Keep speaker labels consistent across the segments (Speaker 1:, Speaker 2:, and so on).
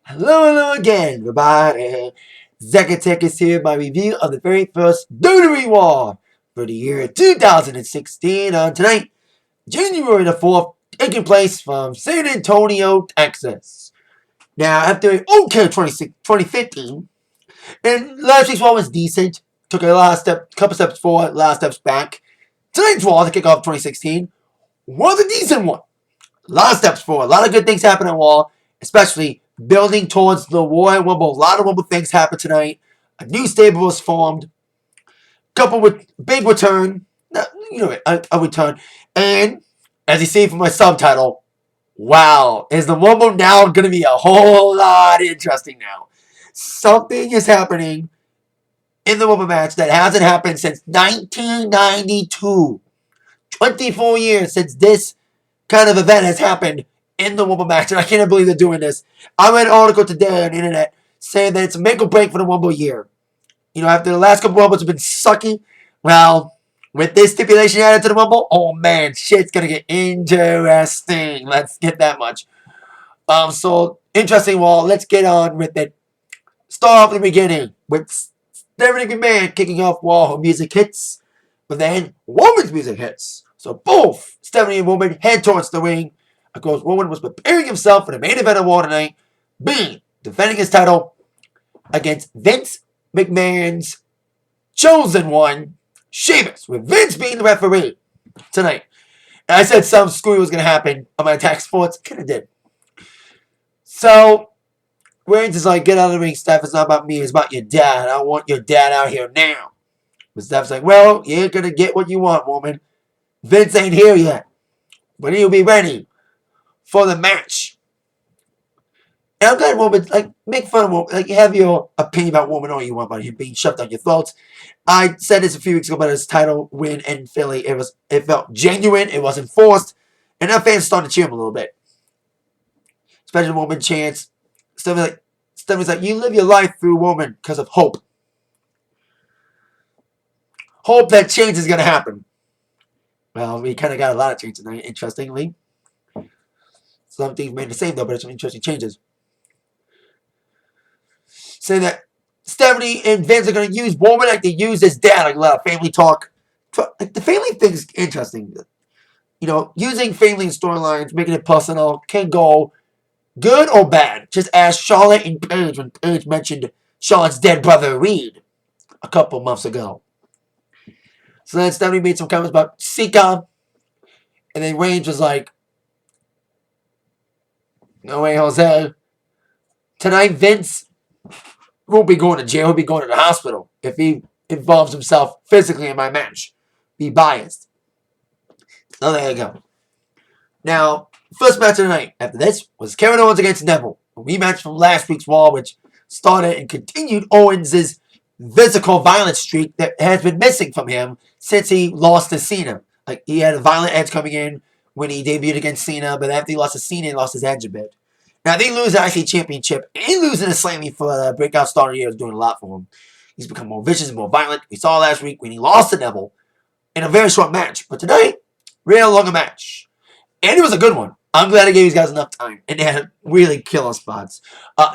Speaker 1: Hello again, everybody. Zacatech is here with my review of the very first WWE Raw for the year 2016 on tonight, January the 4th, taking place from San Antonio, Texas. Now, after an okay 2015, and last week's Raw was decent, took a couple steps forward, a lot of steps back. Tonight's Raw to kick off 2016 was a decent one. A lot of steps forward, a lot of good things happen in Raw, especially building towards the Royal Rumble. A lot of Rumble things happened tonight. A new stable was formed. Couple with big return. A return. And as you see from my subtitle, wow, is the Rumble now going to be a whole lot interesting now? Something is happening in the Rumble match that hasn't happened since 1992. 24 years since this kind of event has happened in the Rumble match, and I can't believe they're doing this. I read an article today on the internet saying that it's a make or break for the Rumble year. After the last couple Rumbles have been sucky, well, with this stipulation added to the Rumble, oh man, shit's gonna get interesting. Let's get that much. So interesting. Well, let's get on with it. Start off at the beginning with Stephanie McMahon kicking off Raw. Her music hits, but then Woman's music hits. So both Stephanie and Woman head towards the ring. Of course, Roman was preparing himself for the main event of Raw tonight, being defending his title against Vince McMahon's chosen one, Sheamus, with Vince being the referee tonight. And I said some screwy was going to happen on my Attack Sports. Kind of did. So, Reigns is like, get out of the ring, Steph. It's not about me. It's about your dad. I want your dad out here now. But Steph's like, well, you ain't going to get what you want, woman. Vince ain't here yet. But he'll be ready for the match. And I'm glad Woman, make fun of Woman. You have your opinion about Woman all you want about him being shoved down your throats. I said this a few weeks ago about his title win in Philly. It felt genuine. It wasn't forced. And our fans started to cheer him a little bit. Especially Woman chants. Stephanie's like, you live your life through Woman because of hope. Hope that change is going to happen. Well, we kind of got a lot of change tonight, interestingly. Some things remain the same, though, but some interesting changes. Saying that Stephanie and Vince are going to use Woman like they use his dad, like a lot of family talk. The family thing is interesting. Using family storylines, making it personal, can go good or bad. Just ask Charlotte and Paige when Paige mentioned Charlotte's dead brother, Reed, a couple months ago. So then Stephanie made some comments about Sika, and then Reigns was like, no way, Jose. Tonight, Vince won't be going to jail. He'll be going to the hospital if he involves himself physically in my match. Be biased. So there you go. Now, first match of the night after this was Kevin Owens against Neville. A rematch from last week's Raw, which started and continued Owens' physical violence streak that has been missing from him since he lost to Cena. He had a violent edge coming in when he debuted against Cena, but after he lost to Cena, he lost his edge a bit. Now, they lose the IC Championship and losing to Slammy for the breakout star of the year is doing a lot for him. He's become more vicious and more violent. We saw last week when he lost to Neville in a very short match. But tonight, real longer match. And it was a good one. I'm glad I gave these guys enough time. And they had really killer spots.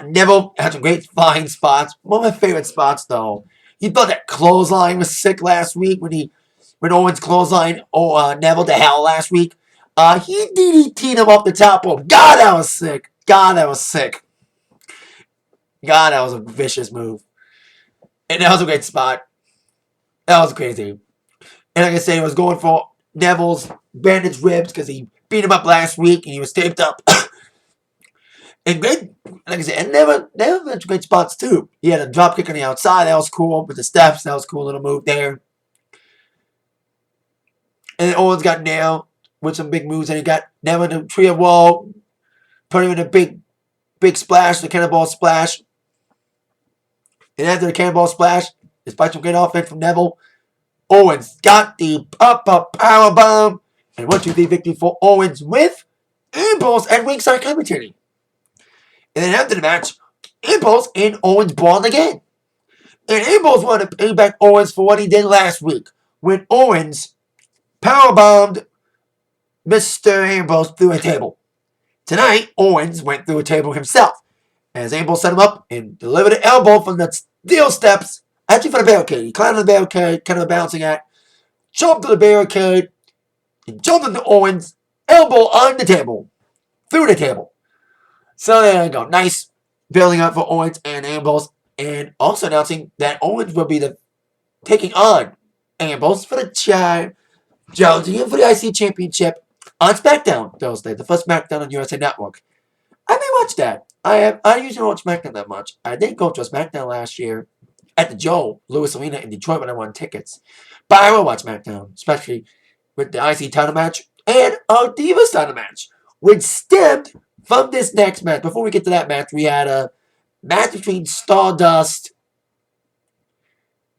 Speaker 1: Neville had some great fine spots. One of my favorite spots, though. You thought that clothesline was sick last week when Owens clotheslined Neville to hell last week. He DDT'd him off the top rope. God, that was sick. God, that was sick. God, that was a vicious move. And that was a great spot. That was crazy. And like I said, he was going for Neville's bandaged ribs because he beat him up last week and he was taped up. And great, like I said, and Neville had great spots too. He had a drop kick on the outside. That was cool. With the steps, that was a cool little move there. And then Owens got nailed with some big moves. And he got Neville in the tree of woe. Put him in a big splash, the cannonball splash. And after the cannonball splash, despite some great offense from Neville, Owens got the up power bomb. And 1-2-3 victory for Owens with Ambrose and ringside commentating. And then after the match, Ambrose and Owens brawled again. And Ambrose wanted to pay back Owens for what he did last week when Owens powerbombed Mr. Ambrose through a table. Tonight, Owens went through a table himself as Ambrose set him up and delivered an elbow from the steel steps. Actually, for the barricade. He climbed on the barricade, kind of a bouncing act, jumped to the barricade, and jumped into Owens, elbow on the table, through the table. So there you go. Nice building up for Owens and Ambrose, and also announcing that Owens will be taking on Ambrose for the challenging him for the IC Championship on SmackDown Thursday, the first SmackDown on USA Network. I may watch that. I usually don't watch SmackDown that much. I did go to a SmackDown last year at the Joe Louis Arena in Detroit when I won tickets. But I will watch SmackDown, especially with the IC title match and our Divas title match, which stemmed from this next match. Before we get to that match, we had a match between Stardust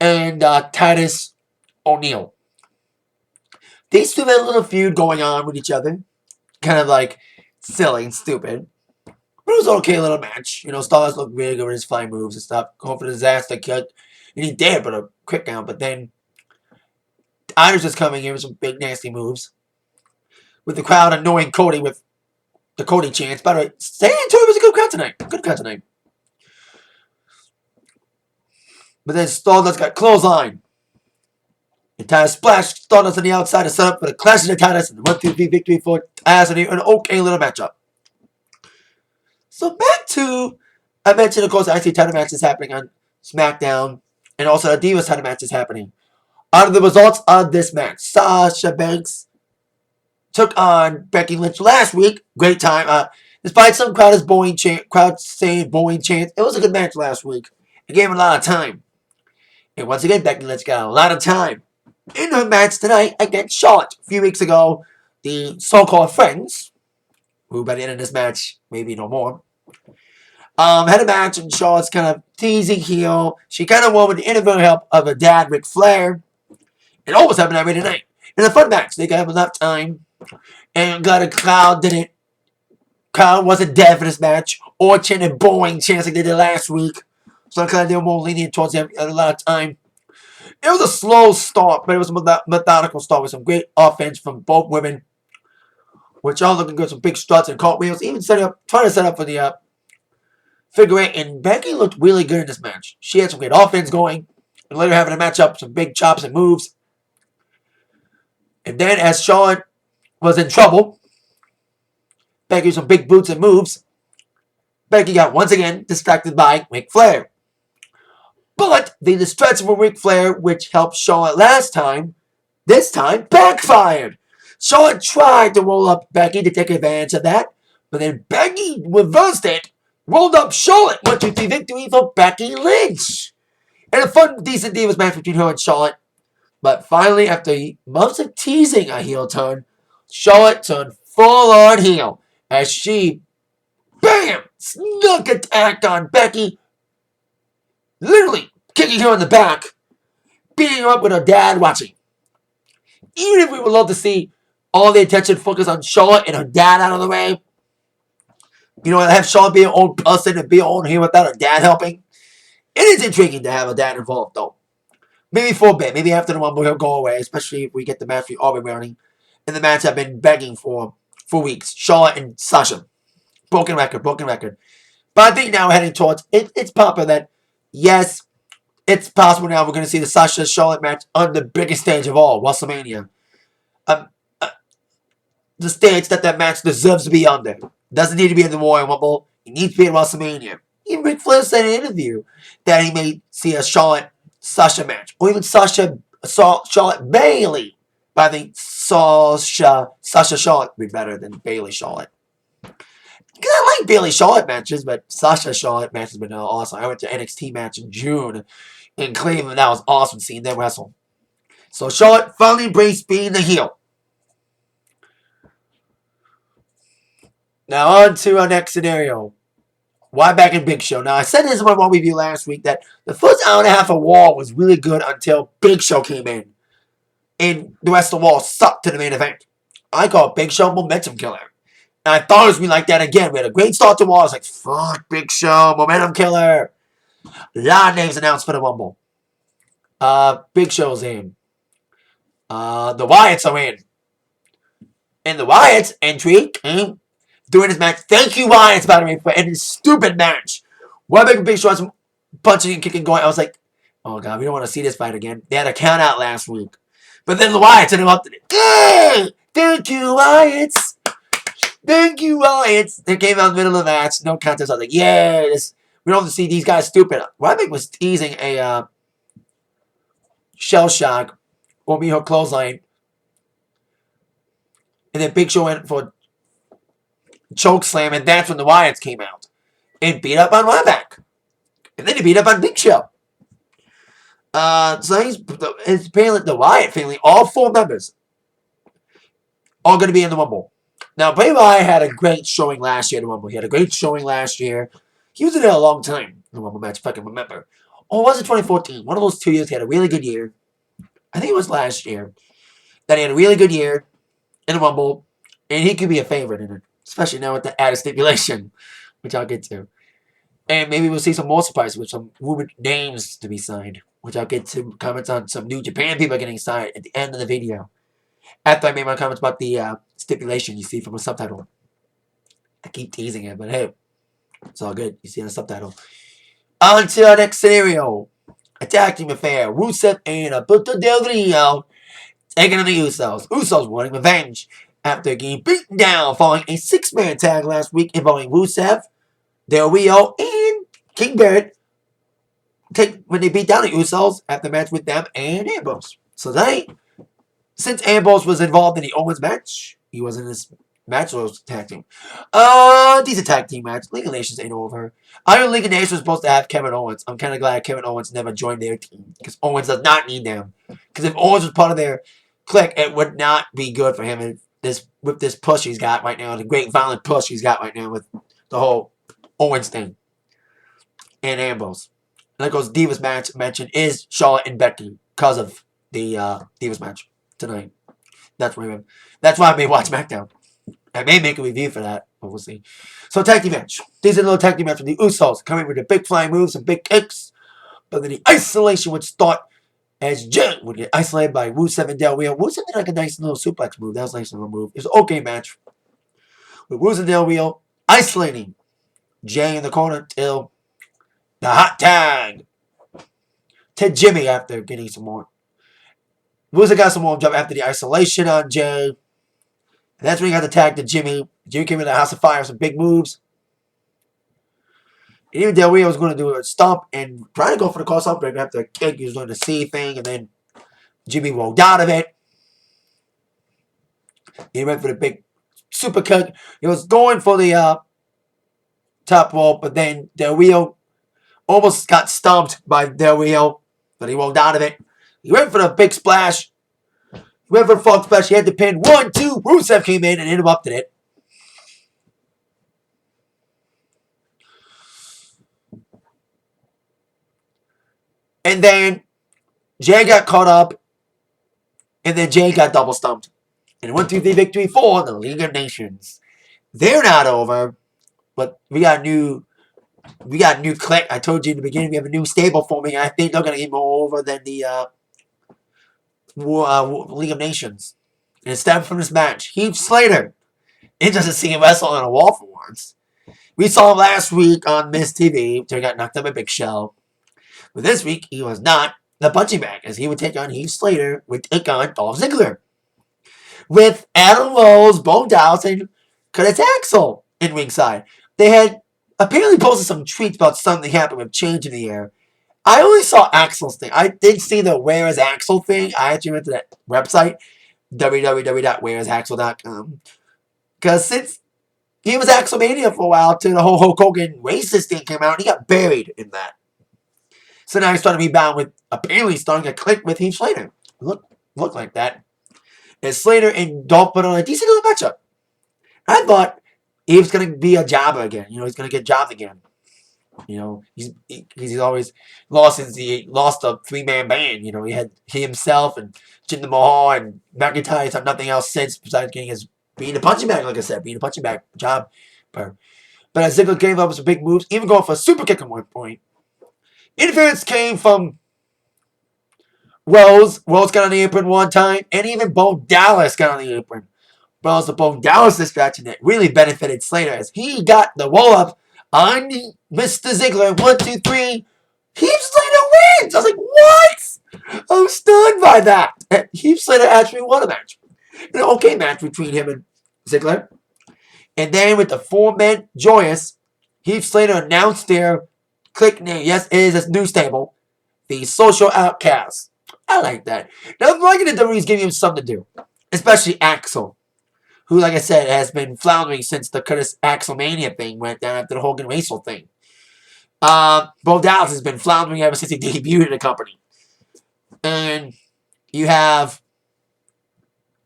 Speaker 1: and Titus O'Neil. These two had a little feud going on with each other. Kind of like silly and stupid. But it was an okay little match. You know, Stardust looked really good with his flying moves and stuff. Going for the disaster kick. And he did, but a quick count. But then Titus was coming in with some big nasty moves. With the crowd annoying Cody with the Cody chants. By the way, San Antonio was a good crowd tonight. Good crowd tonight. But then Stardust got clothesline. And Titus splashed Stardust on the outside to set up for the Clash of the Titus and the 1-2-3 victory for Titus and an okay little matchup. So back to, I mentioned of course the IC title match is happening on SmackDown. And also the Divas title match is happening. Out of the results of this match, Sasha Banks took on Becky Lynch last week. Great time. Despite some crowd saying booing chants, it was a good match last week. It gave him a lot of time. And once again, Becky Lynch got a lot of time in her match tonight against Charlotte. A few weeks ago, the so-called friends, who by the end of this match, maybe no more, had a match and Charlotte's kind of teasing heel. She kind of won with the inadvertent help of her dad, Ric Flair. It almost happened every night. In a fun match, they got enough time. And glad the crowd wasn't dead for this match or chanting booing chants like they did last week. So I'm glad they were more lenient towards them a lot of time. It was a slow start, but it was a methodical start with some great offense from both women, which are looking good, some big struts and cartwheels, even trying to set up for the figure eight. And Becky looked really good in this match. She had some great offense going, and later having a matchup, some big chops and moves. And then as Charlotte was in trouble, Becky with some big boots and moves, Becky got once again distracted by Ric Flair. But the distraction from Ric Flair, which helped Charlotte last time, this time backfired. Charlotte tried to roll up Becky to take advantage of that, but then Becky reversed it, rolled up Charlotte, 1-2-3 victory for Becky Lynch. And a fun, decent Divas match between her and Charlotte. But finally, after months of teasing a heel turn, Charlotte turned full-on heel as she, bam, snuck attack on Becky, literally kicking her in the back, beating her up with her dad watching. Even if we would love to see all the attention focus on Charlotte and her dad out of the way, you know, have Charlotte be her own person and be her own heel without her dad helping. It is intriguing to have her dad involved, though. Maybe for a bit. Maybe after the Rumble, he'll go away, especially if we get the match we all been running. And the match I've been begging for weeks. Charlotte and Sasha. Broken record. But I think now we're heading towards, it's popular that, yes, it's possible now we're going to see the Sasha-Charlotte match on the biggest stage of all, WrestleMania. The stage that match deserves to be on there. Doesn't need to be in the Royal Rumble. It needs to be at WrestleMania. Even Ric Flair said in an interview that he may see a Charlotte-Sasha match. Or even Charlotte Bayley. But I think Sasha-Charlotte would be better than Bayley-Charlotte. Because I like Bayley-Charlotte matches, but Sasha-Charlotte matches have been awesome. I went to NXT match in June in Cleveland. That was awesome seeing them wrestle. So Charlotte finally embraced being the heel. Now on to our next scenario. Why back in Big Show? Now I said this in my Raw review last week that the first hour and a half of Raw was really good until Big Show came in. And the rest of the Raw sucked to the main event. I call Big Show momentum killer. And I thought it was going to be like that again. We had a great start to Raw. I was like, fuck Big Show, momentum killer. A lot of names announced for the Rumble. Big Show's in. The Wyatts are in. And the Wyatts entry came during this match. Thank you, Wyatts, by the way, for ending this stupid match Wyatt and Big Show had some punching and kicking going. I was like, oh god, we don't want to see this fight again. They had a count out last week. But then the Wyatts interrupted it. Yeah! Thank you, Wyatts. Thank you, Wyatts. They came out in the middle of the match. No contest. I was like, yeah, we don't have to see these guys stupid. Wyatt was teasing a shell shock or me her clothesline. And then Big Show went for choke slam, and that's when the Wyatts came out and beat up on Ryback. And then he beat up on Big Show. So it's apparently the Wyatt family, all 4 members, are going to be in the Rumble. Now, Bray Wyatt had a great showing last year in the Rumble. He had a great showing last year. He was in there a long time in the Rumble match, if I can remember. Or was it 2014? One of those 2 years, he had a really good year. I think it was last year that he had a really good year in the Rumble, and he could be a favorite in it, especially now with the added stipulation, which I'll get to. And maybe we'll see some more surprises with some rumored names to be signed, which I'll get to comments on some New Japan people getting signed at the end of the video. After I made my comments about the stipulation you see from a subtitle. I keep teasing it, but hey, it's all good. You see on the subtitle. On to our next scenario. A tag team affair. Rusev and Alberto Del Rio taking on the Usos. Usos wanting revenge after getting beaten down following a 6-man tag last week involving Rusev, Del Rio, and King Barrett when they beat down the Usos after the match with them and Ambrose. So since Ambrose was involved in the Owens match, he was in this match, so it was a tag team. Decent tag team match. League of Nations ain't over. I know League of Nations was supposed to have Kevin Owens. I'm kind of glad Kevin Owens never joined their team because Owens does not need them. Because if Owens was part of their clique, it would not be good for him. And with this push he's got right now, the great violent push he's got right now with the whole Owens thing and Ambrose. And that goes Divas match mentioned is Charlotte and Becky because of the Divas match tonight. That's why I may watch SmackDown. I may make a review for that, but we'll see. So tag team match. These are a little tag team match with the Usos coming with the big flying moves and big kicks. But then the isolation would start as Jay would get isolated by Rusev and Del Rio. Rusev did like a nice little suplex move. That was a nice little move. It was an okay match. With Rusev and Del Rio isolating Jay in the corner till the hot tag to Jimmy after getting some more. Rusev got some more jump after the isolation on Jay. And that's when he got the tag to Jimmy. Jimmy came in the House of Fire, some big moves. And even Del Rio was going to do a stomp and trying to go for the cross up break after a kick. He was doing the C thing, and then Jimmy rolled out of it. He went for the big super kick. He was going for the top rope, but then Del Rio almost got stomped by Del Rio, but he rolled out of it. He went for the big splash. He went for the frog splash. He had the pin. 1, 2. Rusev came in and interrupted it. And then Jay got caught up. And then Jay got double stumped. And 1, 2, 3 victory for the League of Nations. They're not over. But we got a new clique. I told you in the beginning we have a new stable forming. I think they're going to get more over than the League of Nations. And it's time from this match. Heath Slater. Interested to see him wrestle on a wall for once. We saw him last week on Miss TV until he got knocked up by Big Show. But this week, he was not the punching bag, as he would take on Heath Slater, would take on Dolph Ziggler. With Adam Rose, Bo Dallas, and Curtis Axel in ringside. They had apparently posted some tweets about something happened with change in the air. I only saw Axel's thing. I did see the Where Is Axel thing. I actually went to that website, www.whereisaxel.com. Because since he was Axelmania for a while, till the whole Hulk Hogan racist thing came out, he got buried in that. So now he's starting to rebound with, apparently starting a click with Heath Slater. Look like that. And Slater and Dolph put on a decent little matchup. I thought he was going to be a jobber again. You know, he's going to get jobbed again. You know, he's always lost since he lost a 3-man band. You know, he had himself and Jinder Mahal and McIntyre. He's done nothing else since besides getting his being a punching bag, like I said, being a punching bag job. But as Ziggler gave up some big moves, even going for a super kick at one point. Interference came from Rose. Rose got on the apron one time, and even Bo Dallas got on the apron. But also Bo Dallas distraction that really benefited Slater as he got the roll-up on Mr. Ziggler. 1, 2, 3. Heath Slater wins. I was like, what? I'm stunned by that. And Heath Slater actually won a match. An okay match between him and Ziggler. And then with the 4-man Joyous, Heath Slater announced their clique name. Yes, it is a new stable. The Social Outcasts. I like that. Now, I'm liking the WWE's giving him something to do. Especially Axel, who, like I said, has been floundering since the Curtis Axelmania thing went down after the Hogan Racial thing. Bo Dallas has been floundering ever since he debuted in the company. And you have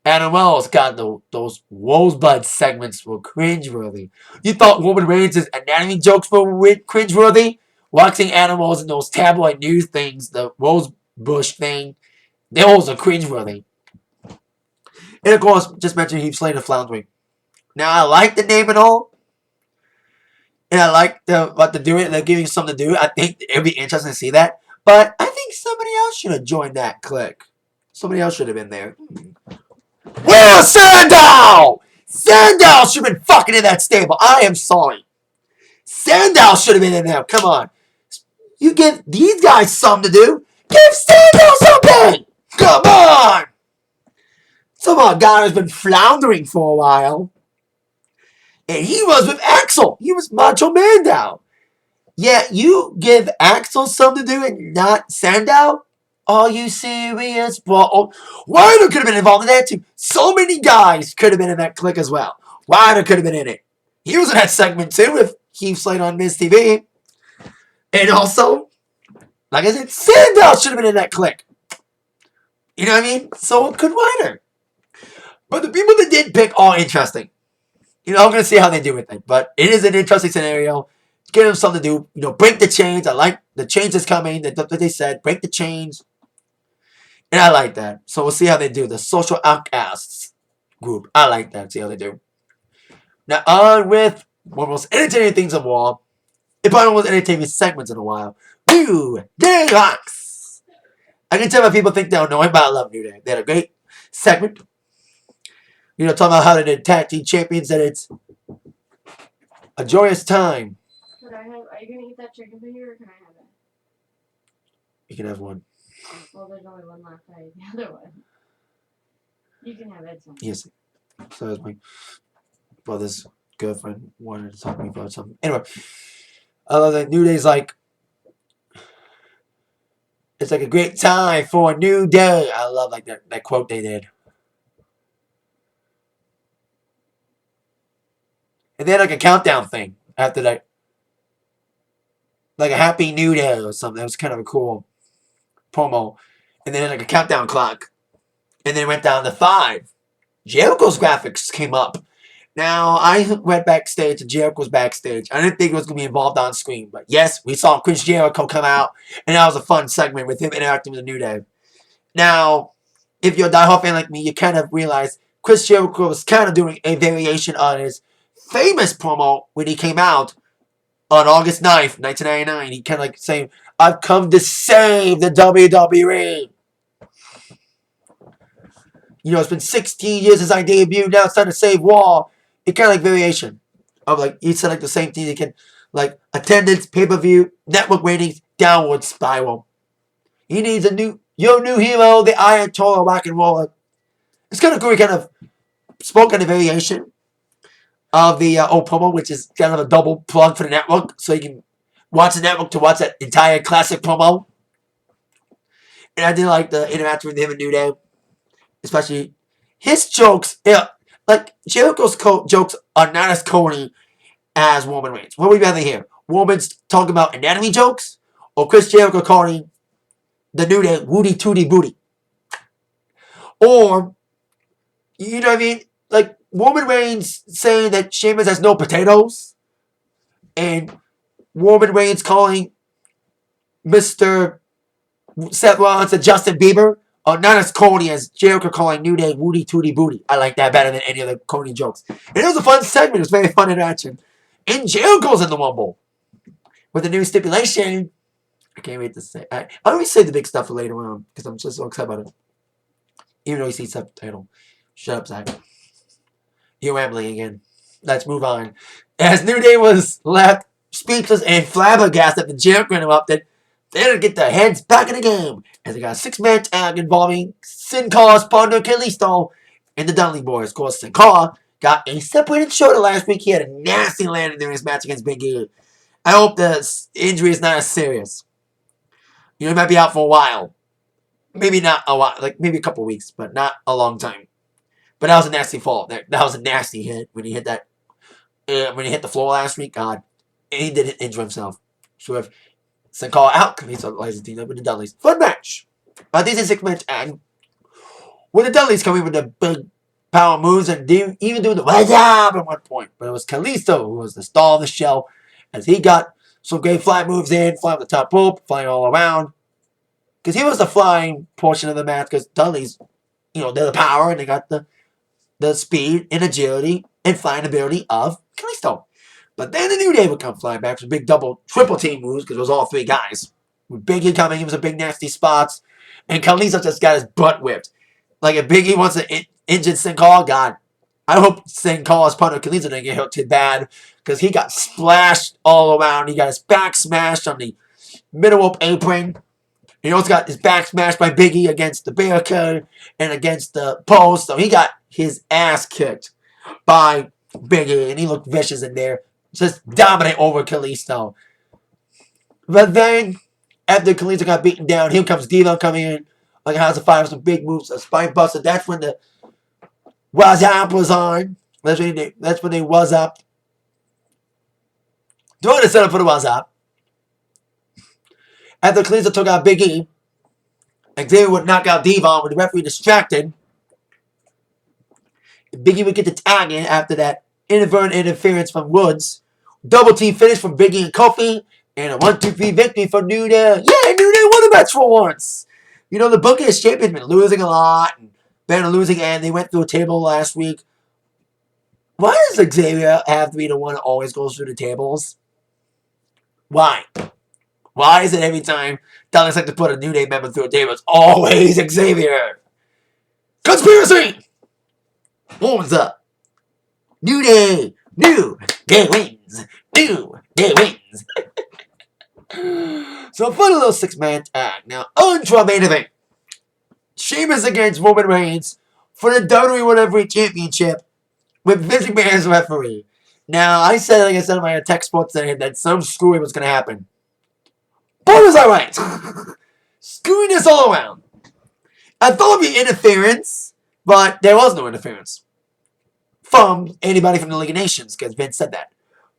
Speaker 1: Adam Wells got those Rosebud segments were cringeworthy. You thought Roman Reigns' anatomy jokes were cringeworthy? Watching Adam Wells in those tabloid news things, the Rosebush thing, those are cringeworthy. And of course, just mentioned Heath Slater floundering. Now, I like the name and all. And I like what they're doing. They're giving something to do. I think it would be interesting to see that. But I think somebody else should have joined that clique. Somebody else should have been there. Will Sandow! Sandow should have been fucking in that stable. I am sorry. Sandow should have been in there. Come on. You give these guys something to do. Give Sandow something! Come on! Some guy who's been floundering for a while. And he was with Axel. He was Macho Man down. Yeah, you give Axel something to do and not Sandow? Are you serious? Well, Ryder could have been involved in that too. So many guys could have been in that clique as well. Ryder could have been in it. He was in that segment too with Heath Slater on Miz TV. And also, like I said, Sandow should have been in that clique. You know what I mean? So could Ryder. But the people that did pick are interesting. I'm going to see how they do with it. But it is an interesting scenario. Give them something to do. Break the chains. I like the chains that's coming. That's what they said. Break the chains. And I like that. So we'll see how they do. The Social Outcasts group. I like that. See how they do. Now on with one of the most entertaining things of all. It probably one of the most entertaining segments in a while. New Day Rocks. I can tell my people think they're annoying, but I love New Day. They had a great segment. Talking about how they're tag team champions, that it's a joyous time.
Speaker 2: Are you going to eat that chicken finger or can I have it?
Speaker 1: You can have one.
Speaker 2: Well, there's only one left. I ate the other one. You can have it.
Speaker 1: Yes. So that's my brother's girlfriend wanted to talk to me about something. Anyway, I love that New Day's like, it's like a great time for a new day. I love like that quote they did. And they had like a countdown thing after that. Like a happy new day or something. That was kind of a cool promo. And then like a countdown clock. And then it went down to 5. Jericho's graphics came up. Now, I went backstage and Jericho's backstage. I didn't think it was going to be involved on screen. But yes, we saw Chris Jericho come out. And that was a fun segment with him interacting with the New Day. Now, if you're a diehard fan like me, you kind of realize Chris Jericho was kind of doing a variation on his famous promo when he came out on August 9th, 1999. He kind of like saying, I've come to save the WWE. It's been 16 years since I debuted. Now it's time to save Raw. It kind of like variation of like, he said like the same thing. He can like attendance, pay-per-view, network ratings, downward spiral. He needs your new hero, the Ayatollah rock and roller. It's kind of cool. He kind of spoke on a variation of the old promo, which is kind of a double plug for the network, so you can watch the network to watch that entire classic promo. And I did like the interaction with him and New Day, especially his jokes. Yeah, like Jericho's jokes are not as corny as Roman Reigns. What would you rather hear? Roman's talking about anatomy jokes, or Chris Jericho calling the New Day Woody Tooty Booty? Or, you know what I mean? Like Roman Reigns saying that Sheamus has no potatoes, and Roman Reigns calling Mr. Seth Rollins and Justin Bieber are not as corny as Jericho calling New Day Woody Tooty Booty. I like that better than any of the corny jokes. And it was a fun segment. It was very fun interaction. And Jericho's in the Rumble with a new stipulation. I can't wait to say. I always say the big stuff for later on because I'm just so excited about it. Even though you see subtitle. Shut up, Zach. You're rambling again. Let's move on. As New Day was left speechless and flabbergasted the Jericho interrupted. They had to get their heads back in the game as they got a six-man tag involving Sin Cara's partner Kalisto and the Dudley Boys. Of course, Sin Cara got a separated shoulder last week. He had a nasty landing during his match against Big E. I hope the injury is not as serious. You know, he might be out for a while. Maybe not a while, like maybe a couple weeks, but not a long time. But that was a nasty fall. That was a nasty hit when he hit that. When he hit the floor last week, God, and he didn't injure himself. So if Sin Cara out, Kalisto lies team up with the Dudleys. Fun match. But this is a 6-man tag. With the Dudleys coming with the big power moves and even doing the what's up at one point. But it was Kalisto who was the star of the show as he got some great fly moves in, flying the top rope, flying all around. Because he was the flying portion of the match because Dudley's, they're the power and they got the speed and agility and flying ability of Kalisto. But then the New Day would come flying back with big double, triple team moves because it was all three guys. With Big E coming, he was a big nasty spots. And Kalisto just got his butt whipped. Like if Big E wants to injure Sin Cara, God, I hope Sin Cara's partner Kalisto didn't get hurt too bad because he got splashed all around. He got his back smashed on the middle rope apron. He also got his back smashed by Big E against the barricade and against the post. So he got his ass kicked by Big E, and he looked vicious in there. Just dominate over Kalisto. But then, after Kalisto got beaten down, here comes Devo coming in like House of Fire with some big moves, a spine buster. That's when the Was Up was on. That's when they was up. Doing the setup for the Was Up. After Kalisto took out Big E, Xavier would knock out Devon with the referee distracted. Big E would get the tag in after that inadvertent interference from Woods. Double team finish from Big E and Kofi. And a 1-2-3 victory for New Day. Yeah, New Day won the match for once. The Booking as champion has been losing a lot. And been losing, and they went through a table last week. Why does Xavier have to be the one that always goes through the tables? Why? Why is it every time Dallas like to put a New Day member through a table, it's always Xavier? Conspiracy! Horns up. New Day. New Day wins. New Day wins. So fun little 6-man tag. Now on to our main event. Sheamus against Roman Reigns for the WWE World Championship with Vince McMahon as referee. Now I said, like I said in my text sports today, that some screwy was going to happen. Boy, was I right. Screwiness all around. I thought it would be interference, but there was no interference from anybody from the League of Nations because Vince said that.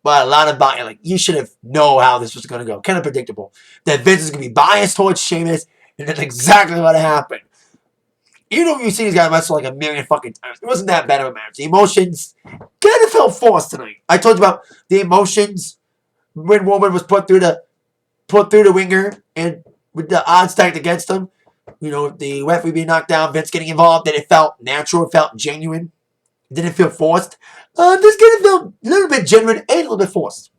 Speaker 1: But a lot of you should have known how this was going to go. Kind of predictable. That Vince is going to be biased towards Sheamus, and that's exactly what happened. You've seen these guys wrestle like a million fucking times. It wasn't that bad of a match. The emotions kind of felt forced tonight. I told you about the emotions when Roman was put through the ringer and with the odds stacked against him. The referee being knocked down, Vince getting involved, and it felt natural, it felt genuine. It didn't feel forced. This kind of felt a little bit genuine and a little bit forced.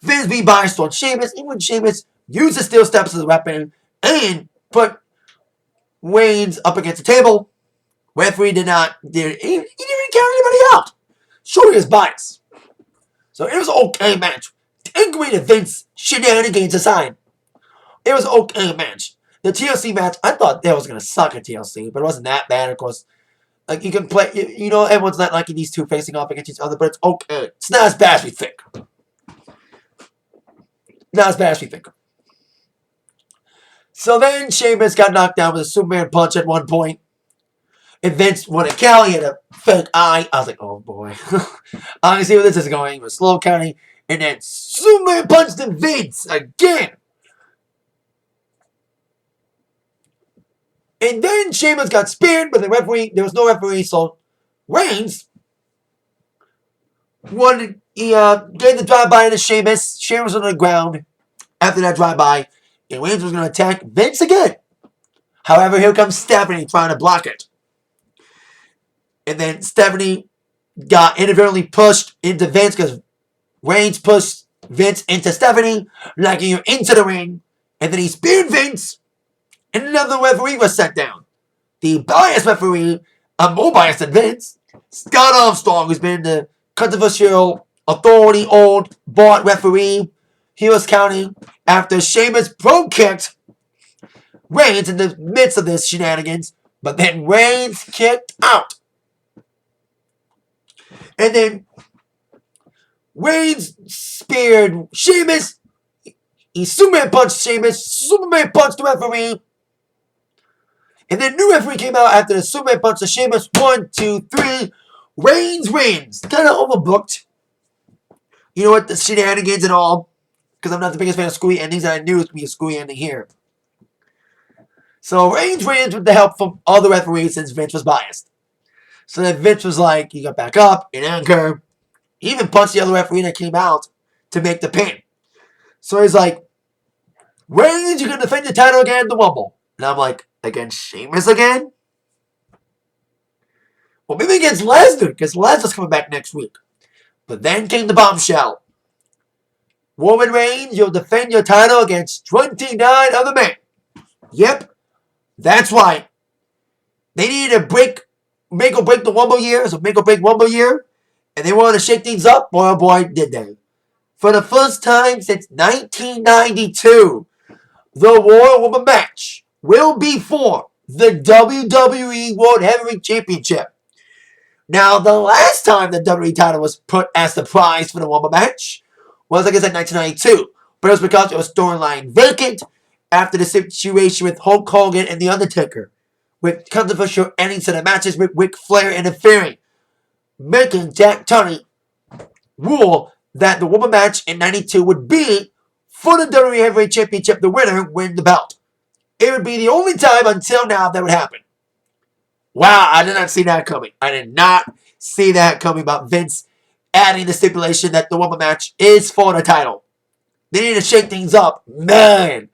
Speaker 1: Vince being biased towards Sheamus, even when Sheamus used the steel steps as a weapon and put Reigns up against the table, referee he didn't even count anybody out, showing his bias. So it was an okay match. Take away the Vince shenanigans aside, it was an okay match. The TLC match, I thought that was going to suck at TLC, but it wasn't that bad, of course. Like, you can play, everyone's not liking these two facing off against each other, but it's okay. It's not as bad as we think. Not as bad as we think. So then Sheamus got knocked down with a Superman punch at one point. And Vince wanted Cal. He had a fake eye. I was like, oh boy. I can see where this is going. He was slow counting. And then Superman punched him Vince again. And then Sheamus got speared, but there was no referee, so Reigns gave the drive-by to Sheamus. Sheamus was on the ground after that drive-by, and Reigns was going to attack Vince again. However, here comes Stephanie trying to block it. And then Stephanie got inadvertently pushed into Vince because Reigns pushed Vince into Stephanie, knocking her into the ring. And then he speared Vince. And another referee was sent down. The biased referee, more biased than Vince, Scott Armstrong, who's been in the controversial authority-owned bought referee. He was counting after Sheamus pro kicked Reigns in the midst of this shenanigans, but then Reigns kicked out. And then Reigns speared Sheamus. He Superman punched Sheamus. Superman punched the referee. And then new referee came out after the Superman punch to Sheamus. 1, 2, 3. Reigns wins. Kind of overbooked. You know what? The shenanigans and all. Because I'm not the biggest fan of screwy endings, and I knew it would be a screwy ending here. So Reigns wins with the help from all the referees since Vince was biased. So then Vince was like, he got back up in anger. He even punched the other referee that came out to make the pin. So he's like, Reigns, you can defend your title again in the Rumble. And I'm like, against Sheamus again? Well, maybe against Lesnar, because Lesnar's coming back next week. But then came the bombshell. Roman Reigns, you'll defend your title against 29 other men. Yep, that's right. They needed to make or break the Rumble year, so make or break Rumble year, and they wanted to shake things up. Boy, oh boy, did they. For the first time since 1992, the Royal Rumble match will be for the WWE World Heavyweight Championship. Now, the last time the WWE title was put as the prize for the Rumble match was, like I said, 1992. But it was because it was storyline vacant after the situation with Hulk Hogan and The Undertaker, with controversial endings to the matches with Ric Flair interfering, making Jack Tunney rule that the Rumble match in 92 would be for the WWE Heavyweight Championship, the winner win the belt. It would be the only time until now that would happen. Wow, I did not see that coming. I did not see that coming about Vince adding the stipulation that the Rumble match is for the title. They need to shake things up. Man,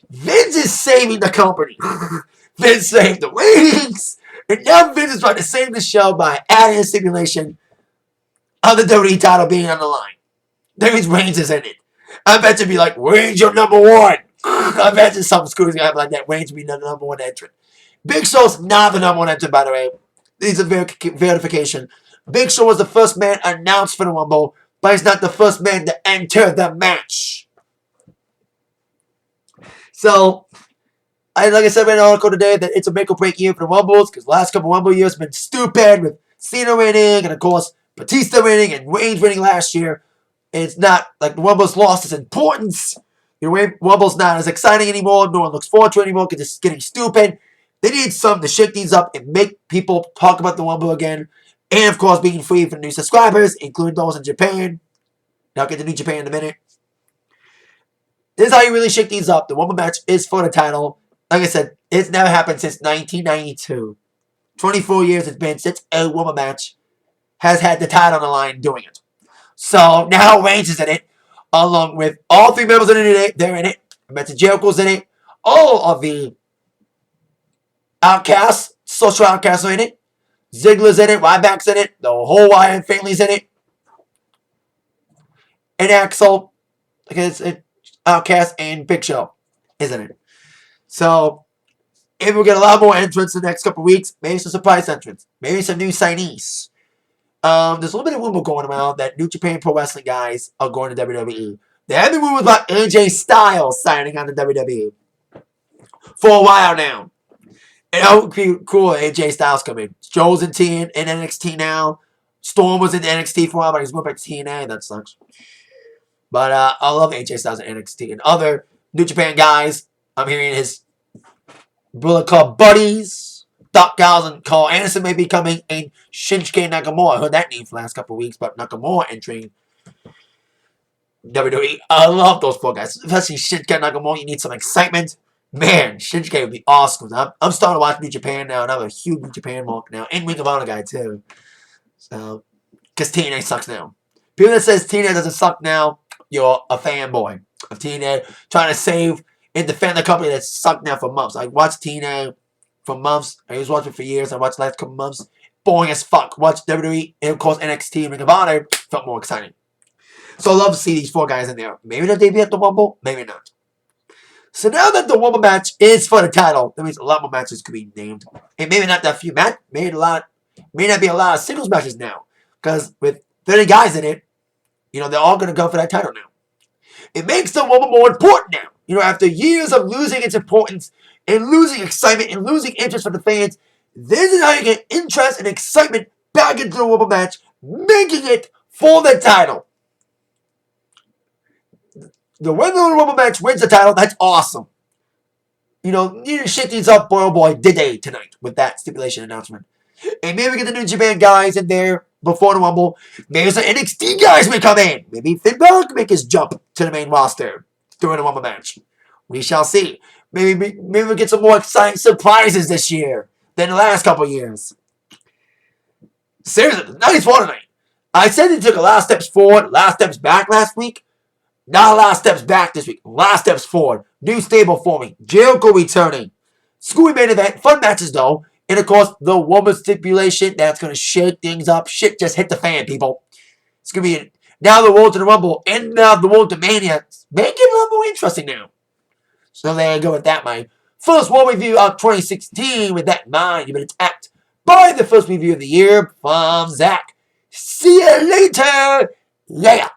Speaker 1: Vince is saving the company. Vince saved the ratings. And now Vince is trying to save the show by adding a stipulation of the WWE title being on the line. That means Reigns is in it. I bet you'd be like, Reigns, you're number one. I bet you some school's going to have like that. Reigns will be the number one entrant. Big Show's not the number one entrant, by the way. These are verification. Big Show was the first man announced for the Rumble, but he's not the first man to enter the match. So, like I said in an article today, that it's a make or break year for the Rumbles, because the last couple Rumble years have been stupid, with Cena winning, and of course, Batista winning, and Reigns winning last year. And it's not, like, the Rumble's lost its importance. You know, Rumble's not as exciting anymore. No one looks forward to it anymore because it's getting stupid. They need something to shake these up and make people talk about the Rumble again. And, of course, being free for new subscribers, including those in Japan. And I'll get to New Japan in a minute. This is how you really shake these up. The Rumble match is for the title. Like I said, it's never happened since 1992. 24 years it's been since a Rumble match has had the title on the line doing it. So, now Reigns is in it, along with all three members of the New Day. They're in it. Mention Jericho's in it. All of the Outcasts, social outcasts are in it. Ziggler's in it. Ryback's in it. The whole Wyatt family's in it. And Axel, because Outcast and Big Show is in it. So, if we'll get a lot more entrants in the next couple weeks, maybe some surprise entrants, maybe some new signees. There's a little bit of rumor going around that New Japan Pro Wrestling guys are going to WWE. There have been rumors about AJ Styles signing on to WWE for a while now. And it would be cool if AJ Styles come in. Joe's in NXT now. Storm was in NXT for a while, but he's moved back to TNA. That sucks. But I love AJ Styles in NXT. And other New Japan guys, I'm hearing his Bullet Club buddies. Doc Gallows and Carl Anderson may be coming. And Shinsuke Nakamura. I heard that name for the last couple of weeks. But Nakamura entering WWE. I love those four guys. Especially Shinsuke Nakamura. You need some excitement. Man, Shinsuke would be awesome. I'm starting to watch New Japan now, and I'm a huge New Japan mark now. And Ring of Honor guy, too. So, because TNA sucks now. People that says TNA doesn't suck now, you're a fanboy of TNA. Trying to save and defend the company that's sucked now for months. I watched TNA for months. I was watching it for years. I watched the last couple months. Boring as fuck. Watched WWE, and of course NXT and Ring of Honor. Felt more exciting. So I love to see these four guys in there. Maybe they'll debut at the Rumble, maybe not. So now that the Rumble match is for the title, that means a lot more matches could be named. And maybe not that few may not be a lot of singles matches now. Because with 30 guys in it, They're all going to go for that title now. It makes the woman more important now. After years of losing its importance and losing excitement and losing interest from the fans, this is how you get interest and excitement back into the woman match, making it for the title. The winner of the woman match wins the title. That's awesome. You need to shake these up, boy, today, tonight, with that stipulation announcement. And maybe we get the New Japan guys in there before the Rumble. Maybe some NXT guys may come in. Maybe Finn Balor can make his jump to the main roster during the Rumble match. We shall see. Maybe we'll get some more exciting surprises this year than the last couple years. Seriously, nice one tonight. I said they took a lot of steps forward, last steps back last week. Not a lot of steps back this week. A lot of steps forward. New stable forming. Jericho returning. Screwy main event. Fun matches though. And of course, the woman stipulation. That's going to shake things up. Shit just hit the fan, people. It's going to be now the road to the Rumble and now the road to Mania. Make it a little more interesting now. So there you go with that, my first Raw review of 2016. With that in mind, you've been attacked by the first review of the year from Zach. See you later. Yeah.